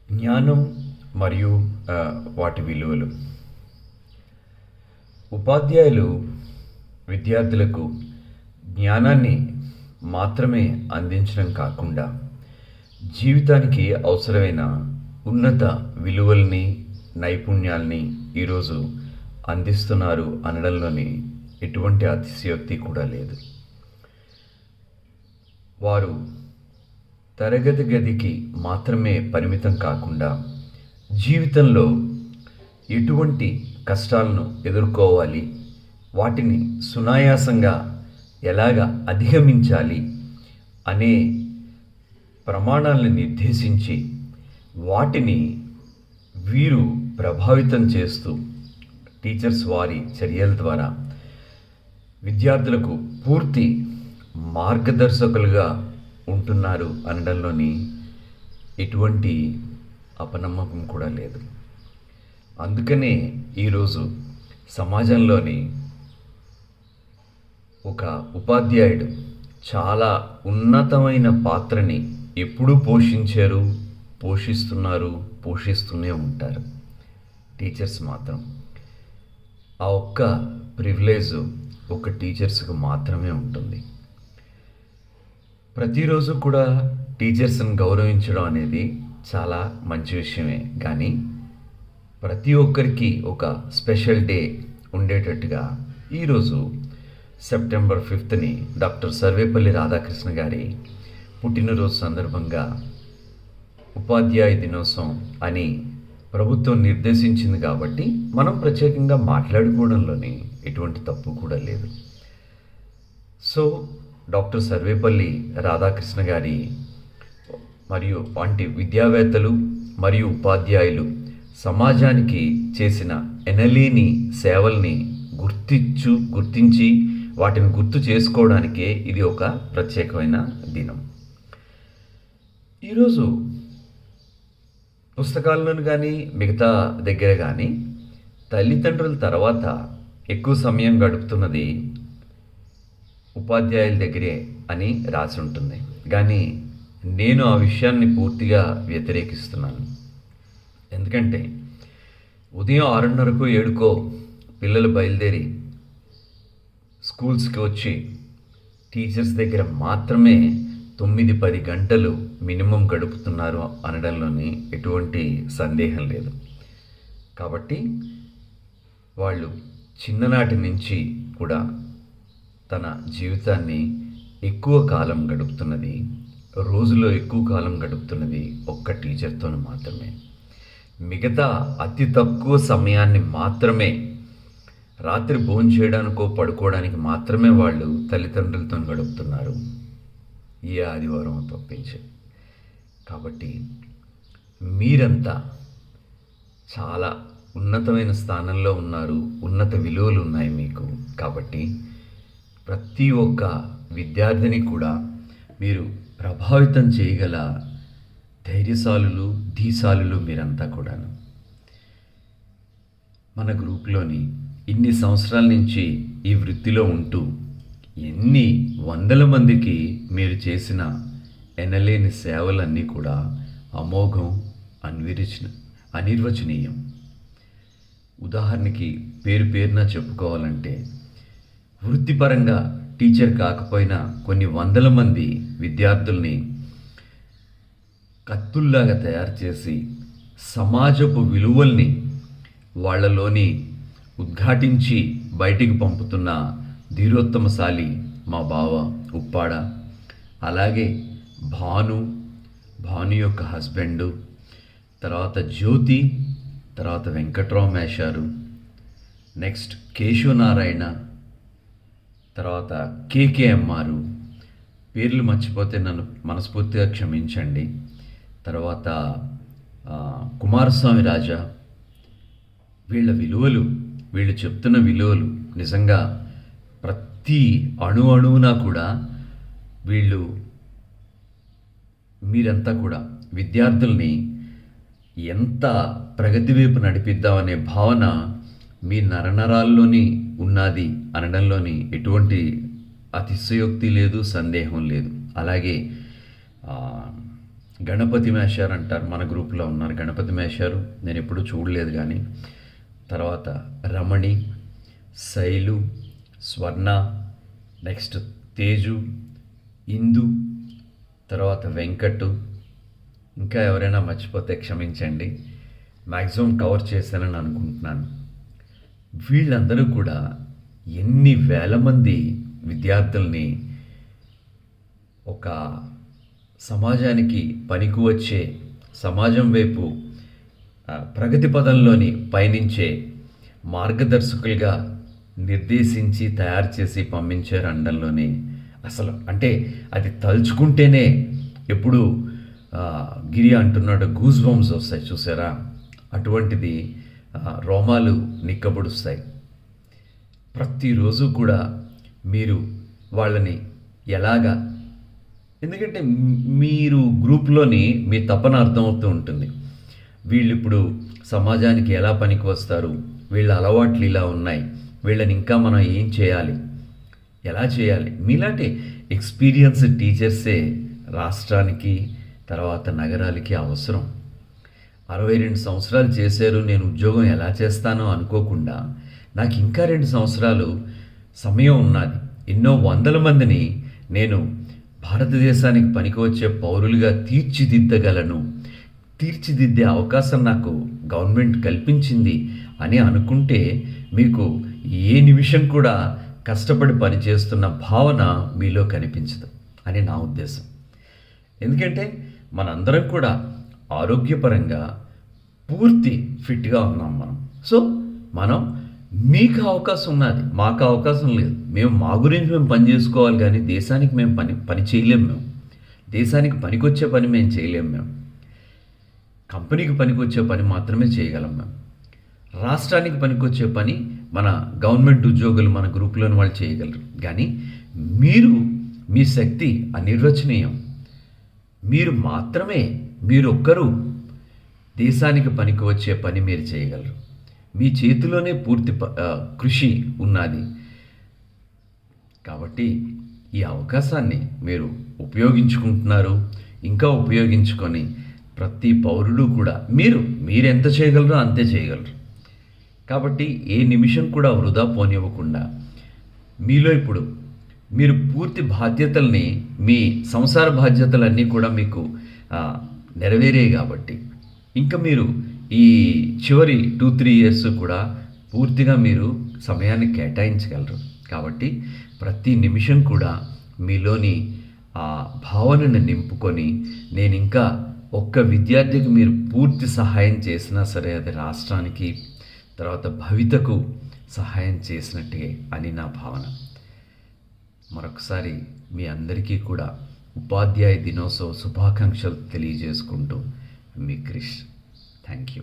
జ్ఞానం మరియు వాటి విలువలు. ఉపాధ్యాయులు విద్యార్థులకు జ్ఞానాన్ని మాత్రమే అందించడం కాకుండా జీవితానికి అవసరమైన ఉన్నత విలువల్ని, నైపుణ్యాల్ని ఈరోజు అందిస్తున్నారు అనడంలోని ఎటువంటి అతిశయోక్తి కూడా లేదు. వారు తరగతి గదికి మాత్రమే పరిమితం కాకుండా జీవితంలో ఎటువంటి కష్టాలను ఎదుర్కోవాలి, వాటిని సునాయాసంగా ఎలాగ అధిగమించాలి అనే ప్రమాణాలను నిర్దేశించి వాటిని వీరు ప్రభావితం చేస్తూ టీచర్స్ వారి చర్యల ద్వారా విద్యార్థులకు పూర్తి మార్గదర్శకులుగా ఉంటున్నారు అనడంలోని ఎటువంటి అపనమ్మకం కూడా లేదు. అందుకనే ఈరోజు సమాజంలోని ఒక ఉపాధ్యాయుడు చాలా ఉన్నతమైన పాత్రని ఎప్పుడూ పోషించారు, పోషిస్తున్నారు, పోషిస్తూనే ఉంటారు. టీచర్స్ మాత్రం ఆ ఒక్క ప్రివిలేజ్ ఒక టీచర్స్కు మాత్రమే ఉంటుంది. ప్రతిరోజు కూడా టీచర్స్ని గౌరవించడం అనేది చాలా మంచి విషయమే, కానీ ప్రతి ఒక్కరికి ఒక స్పెషల్ డే ఉండేటట్టుగా ఈరోజు సెప్టెంబర్ 5ని డాక్టర్ సర్వేపల్లి రాధాకృష్ణ గారి పుట్టినరోజు సందర్భంగా ఉపాధ్యాయ దినోత్సవం అని ప్రభుత్వం నిర్దేశించింది కాబట్టి మనం ప్రత్యేకంగా మాట్లాడుకోవడంలోని ఎటువంటి తప్పు కూడా లేదు. సో డాక్టర్ సర్వేపల్లి రాధాకృష్ణ గారి మరియు వంటి విద్యావేత్తలు మరియు ఉపాధ్యాయులు సమాజానికి చేసిన ఎనలేని సేవల్ని గుర్తించి వాటిని గుర్తు చేసుకోవడానికే ఇది ఒక ప్రత్యేకమైన దినం. ఈరోజు పుస్తకాలను కానీ మిగతా దగ్గర కానీ తల్లిదండ్రుల తర్వాత ఎక్కువ సమయం గడుపుతున్నది ఉపాధ్యాయుల దగ్గరే అని రాసి ఉంటుంది, కానీ నేను ఆ విషయాన్ని పూర్తిగా వ్యతిరేకిస్తున్నాను. ఎందుకంటే ఉదయం 6:30కో 7కో పిల్లలు బయలుదేరి స్కూల్స్కి వచ్చి టీచర్స్ దగ్గర మాత్రమే 9-10 గంటలు మినిమం గడుపుతున్నారు అనడంలోని ఎటువంటి సందేహం లేదు. కాబట్టి వాళ్ళు చిన్ననాటి నుంచి కూడా తన జీవితాన్ని ఎక్కువ కాలం గడుపుతున్నది, రోజులో ఎక్కువ కాలం గడుపుతున్నది ఒక్క టీచర్తో మాత్రమే. మిగతా అతి తక్కువ సమయాన్ని మాత్రమే రాత్రి భోజనం చేయడానికో పడుకోవడానికి మాత్రమే వాళ్ళు తల్లిదండ్రులతో గడుపుతున్నారు, ఈ ఆదివారం తప్పించి. కాబట్టి మీరంతా చాలా ఉన్నతమైన స్థానంలో ఉన్నారు, ఉన్నత విలువలు ఉన్నాయి మీకు. కాబట్టి ప్రతి ఒక్క విద్యార్థిని కూడా మీరు ప్రభావితం చేయగల ధైర్యశాలులు, ధీశాలులు మీరంతా కూడాను. మన గ్రూప్లోని ఇన్ని సంవత్సరాల నుంచి ఈ వృత్తిలో ఉంటూ ఎన్ని వందల మందికి మీరు చేసిన ఎనలేని సేవలన్నీ కూడా అమోఘం, అనిర్వచనీయం. ఉదాహరణకి పేరున చెప్పుకోవాలంటే వృత్తిపరంగా టీచర్ కాకపోయినా కొన్ని వందల మంది విద్యార్థుల్ని కత్తుల్లాగా తయారు చేసి సమాజపు విలువల్ని వాళ్ళలోని ఉద్ఘాటించి బయటికి పంపుతున్న ధీరోత్తమశాలి మా బావ ఉప్పాడ, అలాగే భాను యొక్క హస్బెండు, తర్వాత జ్యోతి, తర్వాత వెంకట్రావు మేషారు, నెక్స్ట్ కేశవనారాయణ, తర్వాత కేకేఎంఆర్, పేర్లు మర్చిపోతే నన్ను మనస్ఫూర్తిగా క్షమించండి. తర్వాత కుమారస్వామి రాజా, వీళ్ళ విలువలు, వీళ్ళు చెప్తున్న విలువలు నిజంగా ప్రతి అణువునా కూడా మీరంతా కూడా విద్యార్థుల్ని ఎంత ప్రగతి వైపు నడిపిద్దామనే భావన మీ నరనరాల్లోని ఉన్నది అనడంలోని ఎటువంటి అతిశయోక్తి లేదు, సందేహం లేదు. అలాగే గణపతి మేషారు అంటారు, మన గ్రూప్లో ఉన్నారు గణపతి మేషారు, నేను ఎప్పుడూ చూడలేదు కానీ. తర్వాత రమణి, శైలు, స్వర్ణ, నెక్స్ట్ తేజు, ఇందు, తర్వాత వెంకట్, ఇంకా ఎవరైనా మర్చిపోతే క్షమించండి. మ్యాక్సిమం కవర్ చేశానని అనుకుంటున్నాను. వీళ్ళందరూ కూడా ఎన్ని వేల మంది విద్యార్థుల్ని ఒక సమాజానికి పనికి వచ్చే, సమాజం వైపు ప్రగతి పదంలోని పయనించే మార్గదర్శకులుగా నిర్దేశించి తయారు చేసి పంపించారు అండంలోనే. అసలు అంటే అది తలుచుకుంటేనే ఎప్పుడు గిరి అంటున్నాడు గూస్ బంప్స్ వస్తాయి చూసారా, అటువంటిది రోమాలు నిక్కబొడుస్తాయి. ప్రతిరోజు కూడా మీరు వాళ్ళని ఎలాగా, ఎందుకంటే మీరు గ్రూప్లోని మీ తపన అర్థమవుతూ ఉంటుంది. వీళ్ళు ఇప్పుడు సమాజానికి ఎలా పనికి వస్తారు, వీళ్ళ అలవాట్లు ఇలా ఉన్నాయి, వీళ్ళని ఇంకా మనం ఏం చేయాలి, ఎలా చేయాలి. మీలాంటి ఎక్స్పీరియన్స్ టీచర్సే రాష్ట్రానికి తర్వాత నగరాలకి అవసరం. 62 సంవత్సరాలు చేశారు, నేను ఉద్యోగం ఎలా చేస్తానో అనుకోకుండా నాకు ఇంకా 2 సంవత్సరాలు సమయం ఉన్నది, ఎన్నో వందల మందిని నేను భారతదేశానికి పనికి వచ్చే పౌరులుగా తీర్చిదిద్దే అవకాశం నాకు గవర్నమెంట్ కల్పించింది అని అనుకుంటే మీకు ఏ నిమిషం కూడా కష్టపడి పనిచేస్తున్న భావన మీలో కనిపించదు అని నా ఉద్దేశం. ఎందుకంటే మనందరం కూడా ఆరోగ్యపరంగా పూర్తి ఫిట్గా ఉన్నాం మనం. సో మనం మీకు అవకాశం ఉన్నది, మాకు అవకాశం లేదు. మేము మా గురించి మేము పని చేసుకోవాలి కానీ దేశానికి మేము పని చేయలేము. మేము దేశానికి పనికొచ్చే పని మేము చేయలేము. మేము కంపెనీకి పనికొచ్చే పని మాత్రమే చేయగలం. మేము రాష్ట్రానికి పనికొచ్చే పని మన గవర్నమెంట్ ఉద్యోగులు మన గ్రూపులోని వాళ్ళు చేయగలరు. కానీ మీ శక్తి అనిర్వచనీయం. మీరు ఒక్కరు దేశానికి పనికి వచ్చే పని మీరు చేయగలరు. మీ చేతిలోనే పూర్తి కృషి ఉన్నది. కాబట్టి ఈ అవకాశాన్ని మీరు ఉపయోగించుకుంటున్నారు. ఇంకా ఉపయోగించుకొని ప్రతి పౌరుడు కూడా మీరెంత చేయగలరో అంతే చేయగలరు. కాబట్టి ఏ నిమిషం కూడా వృధా పోనివ్వకుండా మీలో ఇప్పుడు మీరు పూర్తి బాధ్యతల్ని, మీ సంసార బాధ్యతలన్నీ కూడా మీకు నెరవేరాయి కాబట్టి ఇంకా మీరు ఈ చివరి 2-3 ఇయర్స్ కూడా పూర్తిగా మీరు సమయాన్ని కేటాయించగలరు. కాబట్టి ప్రతి నిమిషం కూడా మీలోని ఆ భావనను నింపుకొని నేను ఇంకా ఒక్క విద్యార్థికి మీరు పూర్తి సహాయం చేసినా సరే అది రాష్ట్రానికి తర్వాత భవితకు సహాయం చేసినట్టే అని నా భావన. మరొకసారి మీ అందరికీ కూడా ఉపాధ్యాయ దినోత్సవ శుభాకాంక్షలు తెలియజేసుకుంటూ మీ క్రిష్. Thank you.